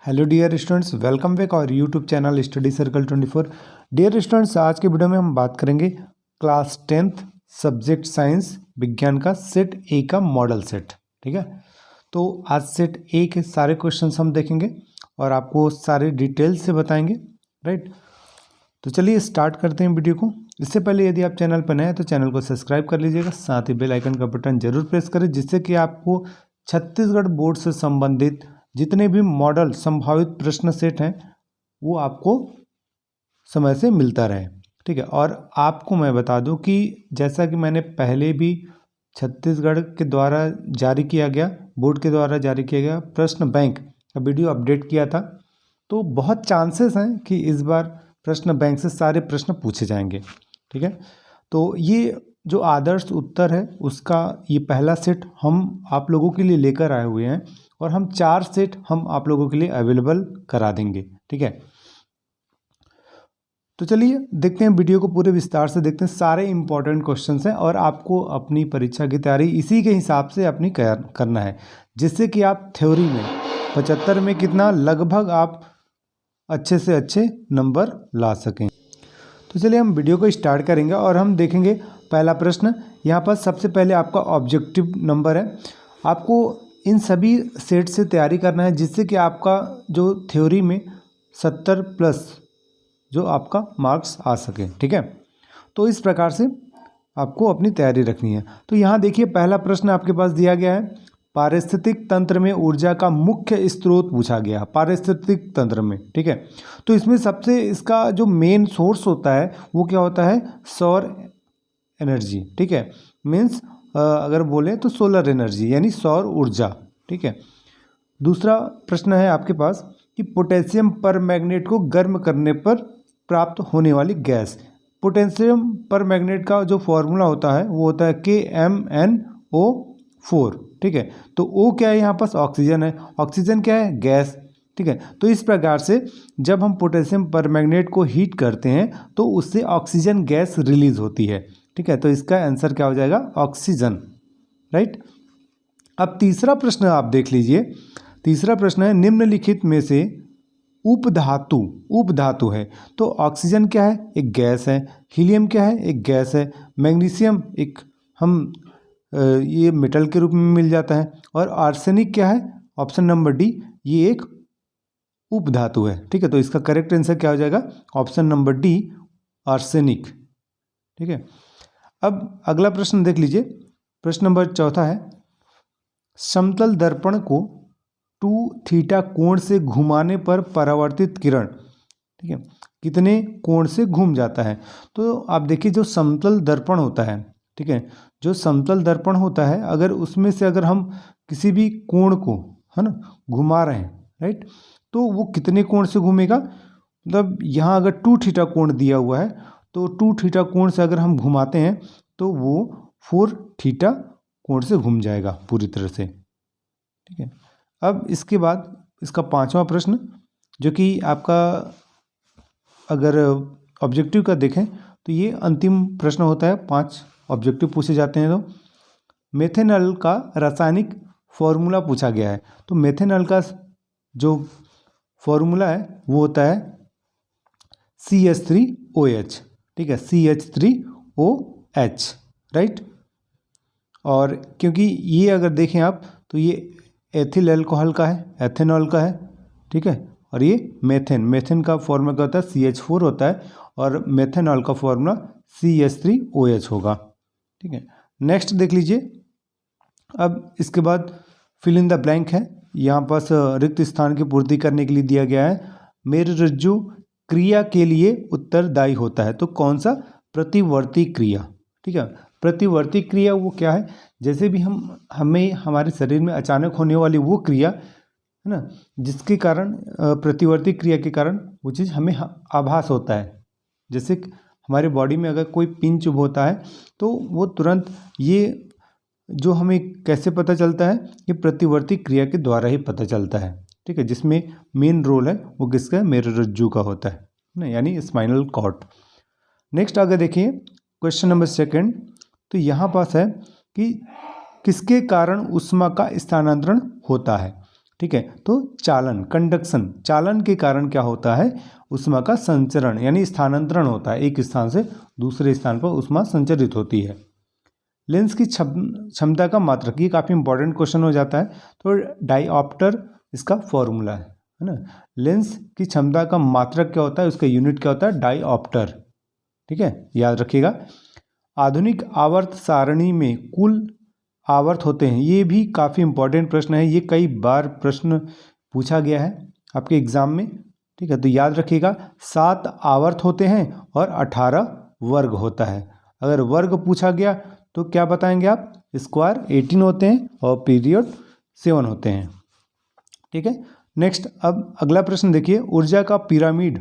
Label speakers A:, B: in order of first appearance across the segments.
A: Hello dear students, welcome back और YouTube channel study circle 24। Dear students, आज के video में हम बात करेंगे क्लास 10th सब्जेक्ट साइंस विज्ञान का सेट ए का मॉडल सेट। ठीक है, तो आज सेट ए के सारे क्वेश्चंस हम देखेंगे और आपको सारे डिटेल से बताएंगे। राइट, तो चलिए स्टार्ट करते हैं वीडियो को। इससे पहले यदि आप चैनल पर नए हैं तो चैनल को सब्सक्राइब कर लीजिएगा, साथ ही बेल आइकन का बटन जरूर प्रेस करें, जिससे कि आपको छत्तीसगढ़ बोर्ड से संबंधित जितने भी मॉडल संभावित प्रश्न सेट हैं वो आपको समय से मिलता रहे। ठीक है, और आपको मैं बता दूं कि जैसा कि मैंने पहले भी छत्तीसगढ़ के द्वारा जारी किया गया, बोर्ड के द्वारा जारी किया गया प्रश्न बैंक का वीडियो अपडेट किया था, तो बहुत चांसेस हैं कि इस बार प्रश्न बैंक से सारे प्रश्न पूछे जाएंगे। ठीक है, तो ये जो आदर्श उत्तर है उसका ये पहला सेट हम आप लोगों के लिए लेकर आए हुए हैं और हम 4 सेट हम आप लोगों के लिए अवेलेबल करा देंगे। ठीक है, तो चलिए देखते हैं वीडियो को पूरे विस्तार से देखते हैं। सारे इंपॉर्टेंट क्वेश्चंस हैं और आपको अपनी परीक्षा की तैयारी इसी के हिसाब से अपनी करना है, जिससे कि आप थ्योरी में 75 में कितना लगभग आप अच्छे से अच्छे नंबर ला सकें। तो चलिए हम वीडियो को स्टार्ट करेंगे और हम देखेंगे पहला प्रश्न। यहाँ पर सबसे पहले आपका ऑब्जेक्टिव नंबर है, आपको इन सभी सेट से तैयारी करना है जिससे कि आपका जो थ्योरी में 70 प्लस जो आपका मार्क्स आ सके। ठीक है, तो इस प्रकार से आपको अपनी तैयारी रखनी है। तो यहाँ देखिए पहला प्रश्न आपके पास दिया गया है, पारिस्थितिक तंत्र में ऊर्जा का मुख्य स्रोत पूछा गया। पारिस्थितिक तंत्र में, ठीक है, तो इसमें सबसे इसका जो मेन सोर्स होता है वो क्या होता है, सौर एनर्जी। ठीक है, मीन्स अगर बोले तो सोलर एनर्जी यानी सौर ऊर्जा। ठीक है, दूसरा प्रश्न है आपके पास कि पोटेशियम परमैंगनेट को गर्म करने पर प्राप्त होने वाली गैस। पोटेशियम परमैंगनेट का जो फॉर्मूला होता है वो होता है KMnO4। ठीक है, तो O क्या है, यहाँ पास ऑक्सीजन है, ऑक्सीजन क्या है, गैस। ठीक है, तो इस प्रकार से जब हम पोटेशियम परमैंगनेट को हीट करते हैं तो उससे ऑक्सीजन गैस रिलीज होती है। ठीक है, तो इसका आंसर क्या हो जाएगा, ऑक्सीजन। राइट, अब तीसरा प्रश्न आप देख लीजिए। तीसरा प्रश्न है, निम्नलिखित में से उपधातु है। तो ऑक्सीजन क्या है, एक गैस है, हीलियम क्या है, एक गैस है, मैग्नीशियम एक हम ये मेटल के रूप में मिल जाता है, और आर्सेनिक क्या है, ऑप्शन नंबर डी, ये एक उपधातु है। ठीक है, तो इसका करेक्ट आंसर क्या हो जाएगा, ऑप्शन नंबर डी, आर्सेनिक। ठीक है, अब अगला प्रश्न देख लीजिए। प्रश्न नंबर चौथा है, समतल दर्पण को 2θ कोण से घुमाने पर परावर्तित किरण, ठीक है, कितने कोण से घूम जाता है। तो आप देखिए जो समतल दर्पण होता है, ठीक है, जो समतल दर्पण होता है अगर उसमें से अगर हम किसी भी कोण को, है ना, घुमा रहे हैं, राइट, तो वो कितने कोण से घूमेगा, मतलब यहाँ अगर 2θ कोण दिया हुआ है तो 2θ कोण से अगर हम घुमाते हैं तो वो 4θ कोण से घूम जाएगा पूरी तरह से। ठीक है, अब इसके बाद इसका पांचवा प्रश्न जो कि आपका अगर ऑब्जेक्टिव का देखें तो ये अंतिम प्रश्न होता है, 5 ऑब्जेक्टिव पूछे जाते हैं। तो मेथेनॉल का रासायनिक फॉर्मूला पूछा गया है। तो मेथेनॉल का जो फॉर्मूला है वो होता है CH3OH। ठीक है, CH3OH, राइट, और क्योंकि ये अगर देखें आप तो ये एथिल अल्कोहल का है, एथेनॉल का है। ठीक है, और ये मेथेन का फॉर्मूला क्या होता है, CH4 होता है, और मेथेनॉल का फॉर्मूला CH3OH होगा। ठीक है, नेक्स्ट देख लीजिए। अब इसके बाद फिल इन द ब्लैंक है, यहाँ पास रिक्त स्थान की पूर्ति करने के लिए दिया गया है, मेरुरज्जु क्रिया के लिए उत्तरदायी होता है। तो कौन सा, प्रतिवर्ती क्रिया। ठीक है, प्रतिवर्ती क्रिया वो क्या है, जैसे भी हमें हमारे शरीर में अचानक होने वाली वो क्रिया है ना, जिसके कारण प्रतिवर्ती क्रिया के कारण वो चीज़ हमें आभास होता है। जैसे हमारे बॉडी में अगर कोई पिन चुभ होता है तो वो तुरंत, ये जो हमें कैसे पता चलता है, ये प्रतिवर्ती क्रिया के द्वारा ही पता चलता है। ठीक है, जिसमें मेन रोल है वो किसका, मेरुरज्जु का होता है ना, यानी स्पाइनल कॉर्ड। नेक्स्ट आगे देखिए क्वेश्चन नंबर 2, तो यहाँ पास है कि किसके कारण ऊष्मा का स्थानांतरण होता है। ठीक है। तो चालन, कंडक्शन, चालन के कारण क्या होता है, ऊष्मा का संचरण यानी स्थानांतरण होता है, एक स्थान से दूसरे स्थान पर ऊष्मा संचरित होती है। लेंस की क्षमता का मात्रक, ये काफ़ी इंपॉर्टेंट क्वेश्चन हो जाता है। तो डायऑप्टर इसका फॉर्मूला है ना। लेंस की क्षमता का मात्रक क्या होता है, उसका यूनिट क्या होता है, डायऑप्टर। ठीक है, याद रखिएगा। आधुनिक आवर्त सारणी में कुल आवर्त होते हैं, ये भी काफ़ी इंपॉर्टेंट प्रश्न है, ये कई बार प्रश्न पूछा गया है आपके एग्जाम में। ठीक है, तो याद रखिएगा 7 आवर्त होते हैं और 18 वर्ग होता है। अगर वर्ग पूछा गया तो क्या बताएंगे आप, स्क्वायर 18 होते हैं और पीरियड 7 होते हैं। ठीक है, नेक्स्ट अब अगला प्रश्न देखिए, ऊर्जा का पिरामिड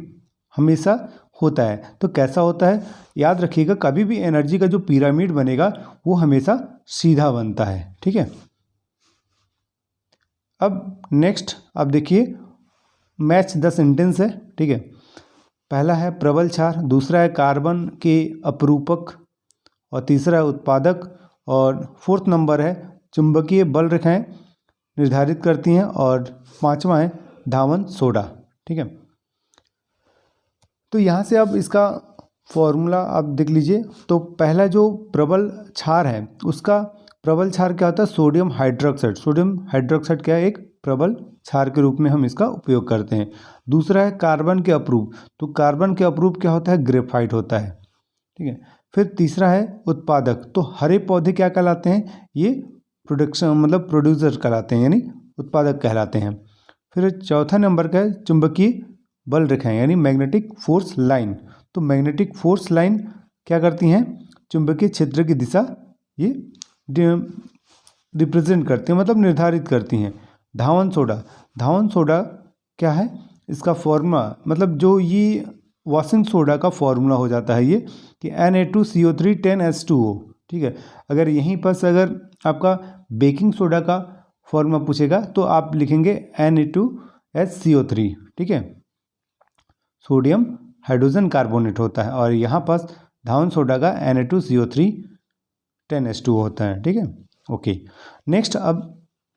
A: हमेशा होता है, तो कैसा होता है, याद रखिएगा कभी भी एनर्जी का जो पिरामिड बनेगा वो हमेशा सीधा बनता है। ठीक है, अब नेक्स्ट अब देखिए मैच द सेंटेंस है। ठीक है, पहला है प्रबल क्षार, दूसरा है कार्बन के अपरूपक, और तीसरा है उत्पादक, और फोर्थ नंबर है चुंबकीय बल रेखाएं निर्धारित करती हैं, और पांचवा है धावन सोडा। ठीक है, तो यहाँ से अब इसका फॉर्मूला आप देख लीजिए। तो पहला जो प्रबल क्षार है उसका प्रबल क्षार क्या होता है, सोडियम हाइड्रोक्साइड। सोडियम हाइड्रोक्साइड क्या है, एक प्रबल क्षार के रूप में हम इसका उपयोग करते हैं। दूसरा है कार्बन के अपरूप, तो कार्बन के अपरूप क्या होता है, ग्रेफाइट होता है। ठीक है, फिर तीसरा है उत्पादक, तो हरे पौधे क्या कहलाते हैं, ये प्रोडक्शन मतलब प्रोड्यूसर कहलाते हैं, यानी उत्पादक कहलाते हैं। फिर चौथा नंबर का है चुंबकीय बल रेखाएं यानी मैग्नेटिक फोर्स लाइन, तो मैग्नेटिक फोर्स लाइन क्या करती हैं, चुंबकीय क्षेत्र की दिशा ये रिप्रेजेंट करती हैं, मतलब निर्धारित करती हैं। धावन सोडा, धावन सोडा क्या है, इसका फॉर्मूला मतलब जो ये वॉशिंग सोडा का फॉर्मूला हो जाता है ये कि Na2CO3 10H2O। ठीक है, अगर यहीं पर से अगर आपका बेकिंग सोडा का फॉर्मूला पूछेगा तो आप लिखेंगे Na2HCO3। ठीक है, सोडियम हाइड्रोजन कार्बोनेट होता है, और यहाँ पर धावन सोडा का Na2CO3 10H2O होता है। ठीक है, ओके।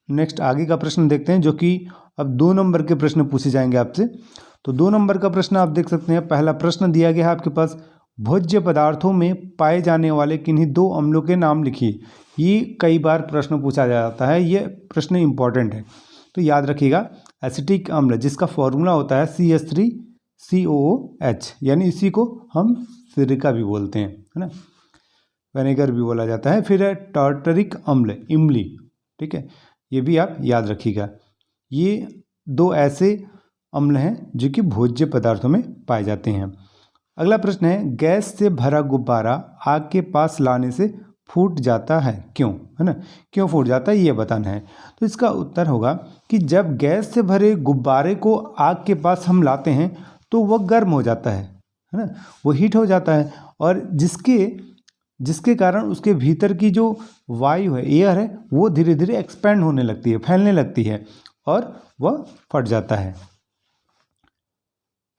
A: नेक्स्ट आगे का प्रश्न देखते हैं, जो कि अब 2 नंबर के प्रश्न पूछे जाएंगे आपसे। तो 2 नंबर का प्रश्न आप देख सकते हैं, पहला प्रश्न दिया गया है आपके पास, भोज्य पदार्थों में पाए जाने वाले किन्हीं 2 अम्लों के नाम लिखिए। ये कई बार प्रश्न पूछा जाता है, ये प्रश्न इंपॉर्टेंट है, तो याद रखिएगा। एसिटिक अम्ल जिसका फॉर्मूला होता है CH3COOH, यानी इसी को हम सिरका भी बोलते हैं, है ना, विनेगर भी बोला जाता है। फिर है टार्टरिक अम्ल, इमली। ठीक है, ये भी आप याद रखिएगा। ये 2 ऐसे अम्ल हैं जो कि भोज्य पदार्थों में पाए जाते हैं। अगला प्रश्न है, गैस से भरा गुब्बारा आग के पास लाने से फूट जाता है, क्यों, है ना, क्यों फूट जाता है ये बताना है। तो इसका उत्तर होगा कि जब गैस से भरे गुब्बारे को आग के पास हम लाते हैं तो वह गर्म हो जाता है ना, वो हीट हो जाता है, और जिसके कारण उसके भीतर की जो वायु है, एयर है, वो धीरे धीरे एक्सपेंड होने लगती है, फैलने लगती है, और वह फट जाता है।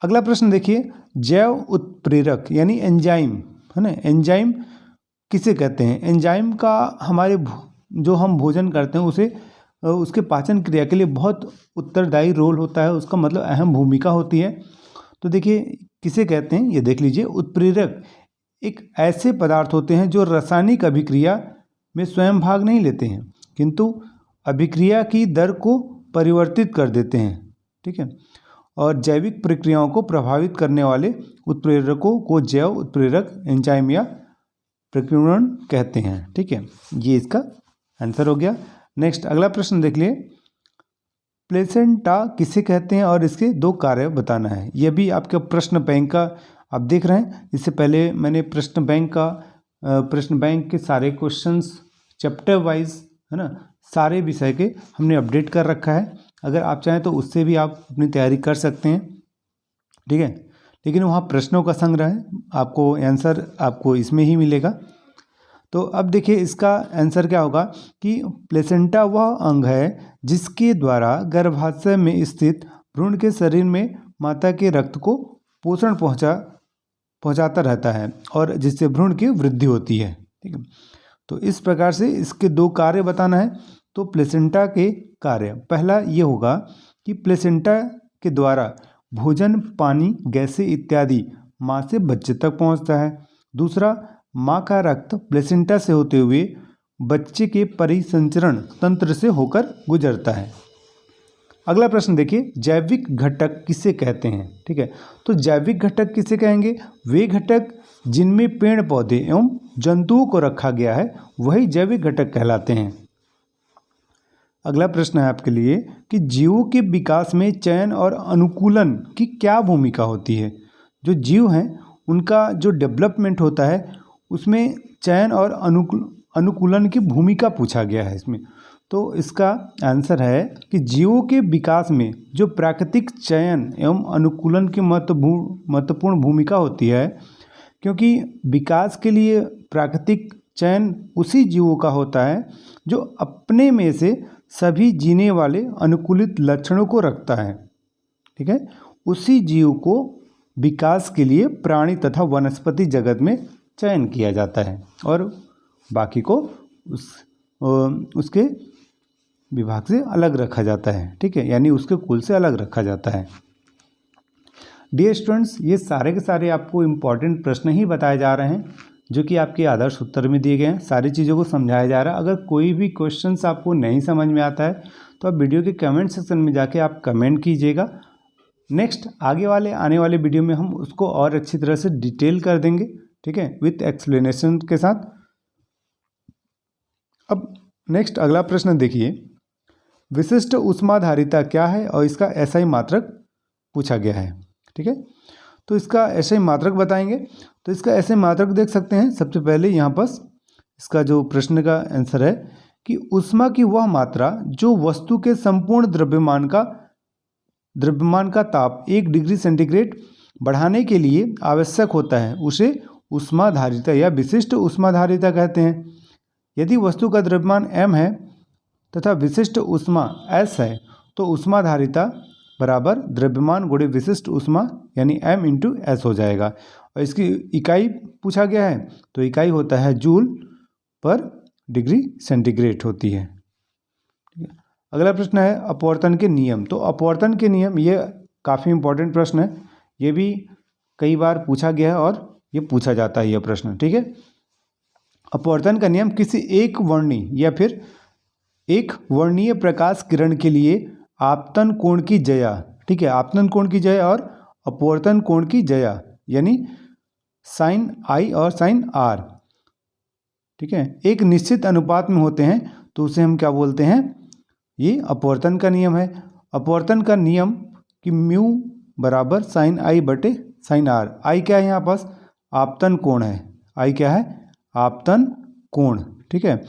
A: अगला प्रश्न देखिए, जैव उत्प्रेरक यानी एंजाइम, है ना, एंजाइम किसे कहते हैं। एंजाइम का हमारे जो हम भोजन करते हैं उसे उसके पाचन क्रिया के लिए बहुत उत्तरदायी रोल होता है, उसका मतलब अहम भूमिका होती है। तो देखिए किसे कहते हैं, ये देख लीजिए। उत्प्रेरक एक ऐसे पदार्थ होते हैं जो रासायनिक अभिक्रिया में स्वयं भाग नहीं लेते हैं, किंतु अभिक्रिया की दर को परिवर्तित कर देते हैं। ठीक है, और जैविक प्रक्रियाओं को प्रभावित करने वाले उत्प्रेरकों को जैव उत्प्रेरक एंजाइम या प्रकीर्णन कहते हैं। ठीक है, ये इसका आंसर हो गया। नेक्स्ट अगला प्रश्न देख लिए, प्लेसेंटा किसे कहते हैं और इसके 2 कार्य बताना है। यह भी आपके प्रश्न बैंक का आप देख रहे हैं। इससे पहले मैंने प्रश्न बैंक के सारे क्वेश्चंस चैप्टर वाइज, है ना, सारे विषय के हमने अपडेट कर रखा है। अगर आप चाहें तो उससे भी आप अपनी तैयारी कर सकते हैं। ठीक है, लेकिन वहाँ प्रश्नों का संग्रह है, आपको आंसर आपको इसमें ही मिलेगा। तो अब देखिए इसका आंसर क्या होगा कि प्लेसेंटा वह अंग है जिसके द्वारा गर्भाशय में स्थित भ्रूण के शरीर में माता के रक्त को पोषण पहुंचाता रहता है, और जिससे भ्रूण की वृद्धि होती है। ठीक है, तो इस प्रकार से इसके 2 कार्य बताना है। तो प्लेसेंटा के कार्य, पहला ये होगा कि प्लेसेंटा के द्वारा भोजन, पानी, गैसें इत्यादि माँ से बच्चे तक पहुँचता है। दूसरा, माँ का रक्त प्लेसेंटा से होते हुए बच्चे के परिसंचरण तंत्र से होकर गुजरता है। अगला प्रश्न देखिए, जैविक घटक किसे कहते हैं? ठीक है, तो जैविक घटक किसे कहेंगे? वे घटक जिनमें पेड़ पौधे एवं जंतुओं को रखा गया है वही जैविक घटक कहलाते हैं। अगला प्रश्न है आपके लिए कि जीवों के विकास में चयन और अनुकूलन की क्या भूमिका होती है? जो जीव हैं उनका जो डेवलपमेंट होता है उसमें चयन और अनुकूलन की भूमिका पूछा गया है इसमें। तो इसका आंसर है कि जीवों के विकास में जो प्राकृतिक चयन एवं अनुकूलन की महत्वपूर्ण भूमिका होती है, क्योंकि विकास के लिए प्राकृतिक चयन उसी जीवों का होता है जो अपने में से सभी जीने वाले अनुकूलित लक्षणों को रखता है। ठीक है, उसी जीव को विकास के लिए प्राणी तथा वनस्पति जगत में चयन किया जाता है और बाकी को उसके विभाग से अलग रखा जाता है। ठीक है, यानी उसके कुल से अलग रखा जाता है। डियर स्टूडेंट्स, ये सारे के सारे आपको इम्पॉर्टेंट प्रश्न ही बताए जा रहे हैं जो कि आपके आदर्श उत्तर में दिए गए हैं। सारी चीज़ों को समझाया जा रहा है। अगर कोई भी क्वेश्चंस आपको नहीं समझ में आता है तो आप वीडियो के कमेंट सेक्शन में जाके आप कमेंट कीजिएगा। नेक्स्ट आने वाले वीडियो में हम उसको और अच्छी तरह से डिटेल कर देंगे। ठीक है, विथ एक्सप्लेनेशन के साथ। अब नेक्स्ट अगला प्रश्न देखिए, विशिष्ट ऊष्माधारिता क्या है और इसका एसआई मात्रक पूछा गया है। ठीक है, तो इसका एसआई मात्रक बताएंगे। तो इसका एसआई मात्रक देख सकते हैं। सबसे पहले यहाँ पर इसका जो प्रश्न का आंसर है कि ऊष्मा की वह मात्रा जो वस्तु के संपूर्ण द्रव्यमान का ताप 1 डिग्री सेंटीग्रेड बढ़ाने के लिए आवश्यक होता है उसे ऊष्माधारिता या विशिष्ट ऊष्माधारिता कहते हैं। यदि वस्तु का द्रव्यमान m है तथा विशिष्ट ऊष्मा s है तो ऊष्माधारिता बराबर द्रव्यमान गुणे विशिष्ट ऊष्मा यानी m इंटू एस हो जाएगा। और इसकी इकाई पूछा गया है तो इकाई होता है जूल पर डिग्री सेंटीग्रेड होती है। अगला प्रश्न है अपवर्तन के नियम। तो अपवर्तन के नियम ये काफ़ी इंपॉर्टेंट प्रश्न है। ये भी कई बार पूछा गया है और ये पूछा जाता है यह प्रश्न। ठीक है, अपवर्तन का नियम किसी एक वर्णी या फिर एक वर्णीय प्रकाश किरण के लिए आपतन कोण की जया, ठीक है, आपतन कोण की जया और अपवर्तन कोण की जया यानी साइन आई और साइन आर, ठीक है, एक निश्चित अनुपात में होते हैं तो उसे हम क्या बोलते हैं? ये अपवर्तन का नियम है। अपवर्तन का नियम कि म्यू बराबर साइन आई बटे साइन आर। आई क्या है यहाँ पास? आपतन कोण है। आई क्या है? आपतन कोण। ठीक है,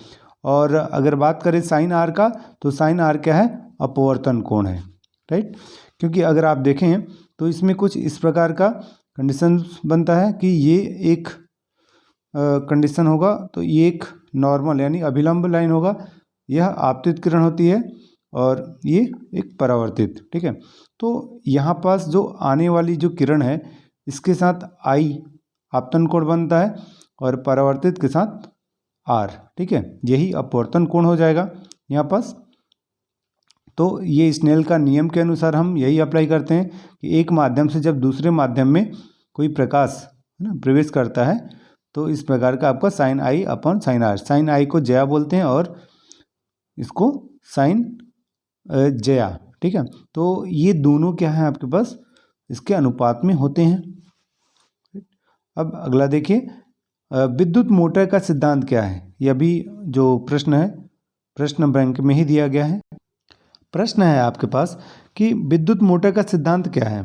A: और अगर बात करें साइन आर का तो साइन आर क्या है? अपवर्तन कोण है। राइट, क्योंकि अगर आप देखें तो इसमें कुछ इस प्रकार का कंडीशन बनता है कि ये एक कंडीशन होगा तो ये एक नॉर्मल यानी अभिलंब लाइन होगा, यह आपतित किरण होती है और ये एक परावर्तित। ठीक है, तो यहाँ पास जो आने वाली जो किरण है इसके साथ आई आपतन कोण बनता है और परावर्तित के साथ आर। ठीक है, यही अपवर्तन कोण हो जाएगा यहाँ पास। तो ये स्नेल का नियम के अनुसार हम यही अप्लाई करते हैं कि एक माध्यम से जब दूसरे माध्यम में कोई प्रकाश है ना प्रवेश करता है तो इस प्रकार का आपका sine I upon sine r. Sine I को जया बोलते हैं और इसको साइन जया। ठीक है, तो ये दोनों क्या है आपके पास इसके अनुपात में होते हैं। अब अगला देखिए, विद्युत मोटर का सिद्धांत क्या है? यह भी जो प्रश्न है प्रश्न बैंक में ही दिया गया है। प्रश्न है आपके पास कि विद्युत मोटर का सिद्धांत क्या है?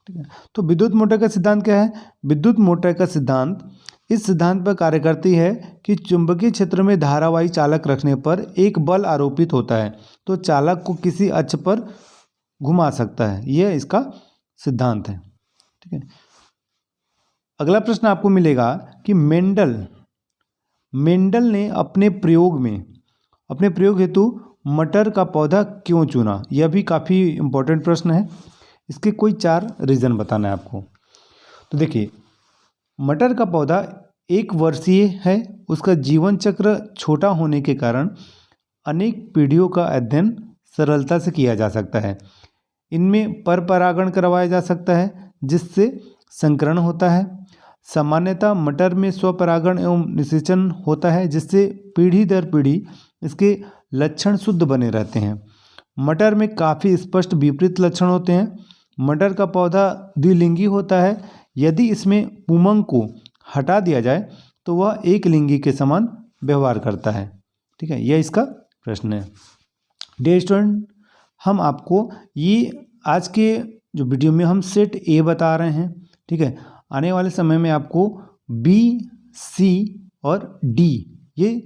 A: ठीक है, तो विद्युत मोटर का सिद्धांत क्या है? विद्युत मोटर का सिद्धांत इस सिद्धांत पर कार्य करती है कि चुंबकीय क्षेत्र में धारावाही चालक रखने पर एक बल आरोपित होता है तो चालक को किसी अक्ष पर घुमा सकता है। यह इसका सिद्धांत है। ठीक है, अगला प्रश्न आपको मिलेगा कि मेंडल ने अपने प्रयोग हेतु मटर का पौधा क्यों चुना? यह भी काफ़ी इम्पोर्टेंट प्रश्न है। इसके कोई 4 रीज़न बताना है आपको। तो देखिए, मटर का पौधा 1 वर्षीय है, उसका जीवन चक्र छोटा होने के कारण अनेक पीढ़ियों का अध्ययन सरलता से किया जा सकता है। इनमें पर परागण करवाया जा सकता है जिससे संकरण होता है। सामान्यतः मटर में स्वपरागण एवं निषेचन होता है जिससे पीढ़ी दर पीढ़ी इसके लक्षण शुद्ध बने रहते हैं। मटर में काफ़ी स्पष्ट विपरीत लक्षण होते हैं। मटर का पौधा द्विलिंगी होता है। यदि इसमें पुमंग को हटा दिया जाए तो वह एक लिंगी के समान व्यवहार करता है। ठीक है, यह इसका प्रश्न है। डियर स्टूडेंट, हम आपको ये आज के जो वीडियो में हम सेट ए बता रहे हैं। ठीक है, आने वाले समय में आपको बी, सी और डी ये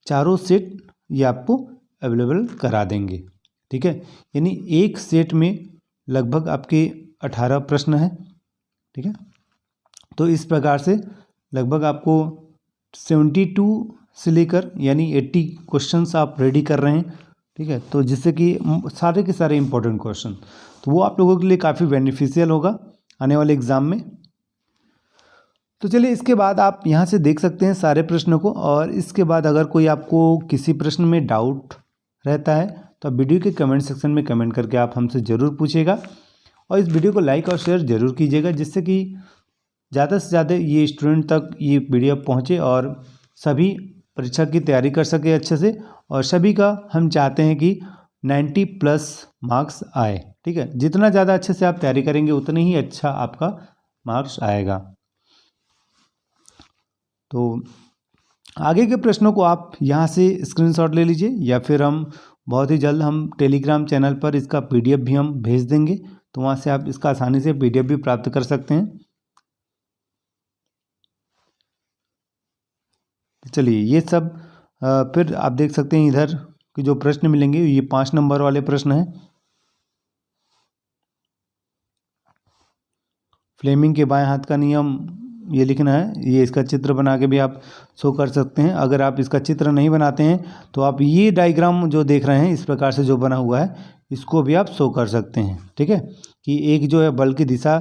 A: चारों सेट ये आपको अवेलेबल करा देंगे। ठीक है, यानी एक सेट में लगभग आपके 18 प्रश्न हैं। ठीक है, तो इस प्रकार से लगभग आपको 72 से लेकर यानी 80 क्वेश्चंस आप रेडी कर रहे हैं। ठीक है, तो जिससे कि सारे के सारे इंपॉर्टेंट क्वेश्चन, तो वो आप लोगों के लिए काफ़ी बेनिफिशियल होगा आने वाले एग्ज़ाम में। तो चलिए, इसके बाद आप यहाँ से देख सकते हैं सारे प्रश्नों को, और इसके बाद अगर कोई आपको किसी प्रश्न में डाउट रहता है तो आप वीडियो के कमेंट सेक्शन में कमेंट करके आप हमसे ज़रूर पूछिएगा, और इस वीडियो को लाइक और शेयर ज़रूर कीजिएगा जिससे कि ज़्यादा से ज़्यादा ये स्टूडेंट तक ये वीडियो पहुँचे और सभी परीक्षा की तैयारी कर सके अच्छे से, और सभी का हम चाहते हैं कि 90+ मार्क्स आए। ठीक है, जितना ज़्यादा अच्छे से आप तैयारी करेंगे उतना ही अच्छा आपका मार्क्स आएगा। तो आगे के प्रश्नों को आप यहाँ से स्क्रीनशॉट ले लीजिए, या फिर हम बहुत ही जल्द हम टेलीग्राम चैनल पर इसका PDF भी हम भेज देंगे, तो वहाँ से आप इसका आसानी से PDF भी प्राप्त कर सकते हैं। चलिए, ये सब फिर आप देख सकते हैं इधर कि जो प्रश्न मिलेंगे ये 5 नंबर वाले प्रश्न हैं। फ्लेमिंग के बाएं हाथ का नियम ये लिखना है, ये इसका चित्र बना के भी आप शो कर सकते हैं। अगर आप इसका चित्र नहीं बनाते हैं तो आप ये डायग्राम जो देख रहे हैं इस प्रकार से जो बना हुआ है इसको भी आप शो कर सकते हैं। ठीक है, कि एक जो है बल की दिशा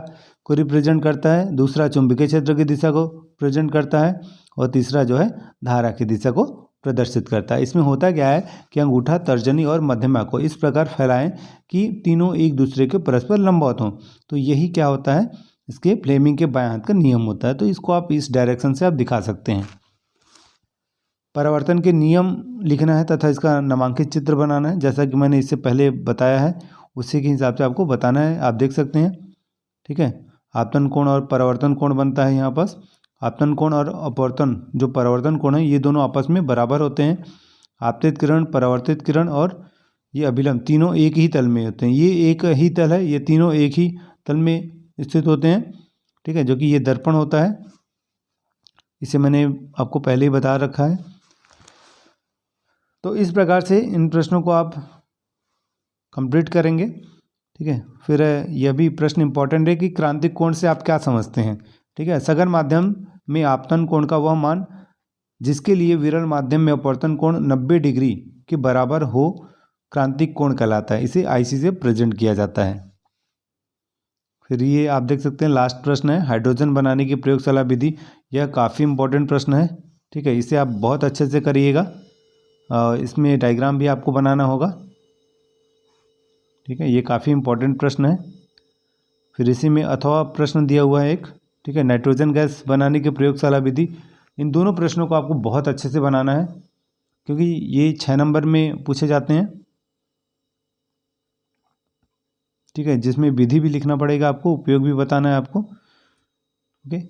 A: को रिप्रेजेंट करता है, दूसरा चुंबकीय क्षेत्र की दिशा को प्रेजेंट करता है, और तीसरा जो है धारा की दिशा को प्रदर्शित करता है। इसमें होता क्या है कि अंगूठा, तर्जनी और मध्यमा को इस प्रकार फैलाएं कि तीनों एक दूसरे के परस्पर लंबवत हों। तो यही क्या होता है, इसके फ्लेमिंग के बाएं हाथ का नियम होता है। तो इसको आप इस डायरेक्शन से आप दिखा सकते हैं। परावर्तन के नियम लिखना है तथा इसका नामांकित चित्र बनाना है, जैसा कि मैंने इससे पहले बताया है उसी के हिसाब से आपको बताना है। आप देख सकते हैं। ठीक है, आपतन कोण और परावर्तन कोण बनता है यहाँ पास। आपतन कोण और अपवर्तन जो परावर्तन कोण है ये दोनों आपस में बराबर होते हैं। आपतित किरण, परावर्तित किरण और ये अभिलंब तीनों एक ही तल में होते हैं। ये एक ही तल है, ये तीनों एक ही तल में स्थित होते हैं। ठीक है, जो कि ये दर्पण होता है, इसे मैंने आपको पहले ही बता रखा है। तो इस प्रकार से इन प्रश्नों को आप कंप्लीट करेंगे। ठीक है, फिर यह भी प्रश्न इंपॉर्टेंट है कि क्रांतिक कोण से आप क्या समझते हैं। ठीक है, सघन माध्यम में आपतन कोण का वह मान जिसके लिए विरल माध्यम में अपवर्तन कोण 90 डिग्री के बराबर हो क्रांतिक कोण कहलाता है। इसे IC से प्रेजेंट किया जाता है। फिर ये आप देख सकते हैं लास्ट प्रश्न है, हाइड्रोजन बनाने की प्रयोगशाला विधि। यह काफ़ी इंपॉर्टेंट प्रश्न है। ठीक है, इसे आप बहुत अच्छे से करिएगा। इसमें डायग्राम भी आपको बनाना होगा। ठीक है, ये काफ़ी इंपॉर्टेंट प्रश्न है। फिर इसी में अथवा प्रश्न दिया हुआ है एक। ठीक है, नाइट्रोजन गैस बनाने की प्रयोगशाला विधि। इन दोनों प्रश्नों को आपको बहुत अच्छे से बनाना है क्योंकि ये 6 नंबर में पूछे जाते हैं। ठीक है, जिसमें विधि भी लिखना पड़ेगा आपको, उपयोग भी बताना है आपको। ओके,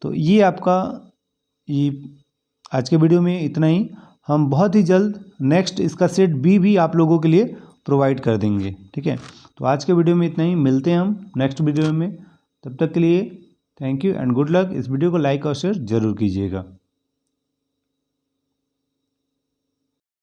A: तो ये आपका ये आज के वीडियो में इतना ही। हम बहुत ही जल्द नेक्स्ट इसका सेट B भी आप लोगों के लिए प्रोवाइड कर देंगे। ठीक है, तो आज के वीडियो में इतना ही। मिलते हैं हम नेक्स्ट वीडियो में। तब तक के लिए thank you and good luck. इस वीडियो को लाइक और शेयर ज़रूर कीजिएगा।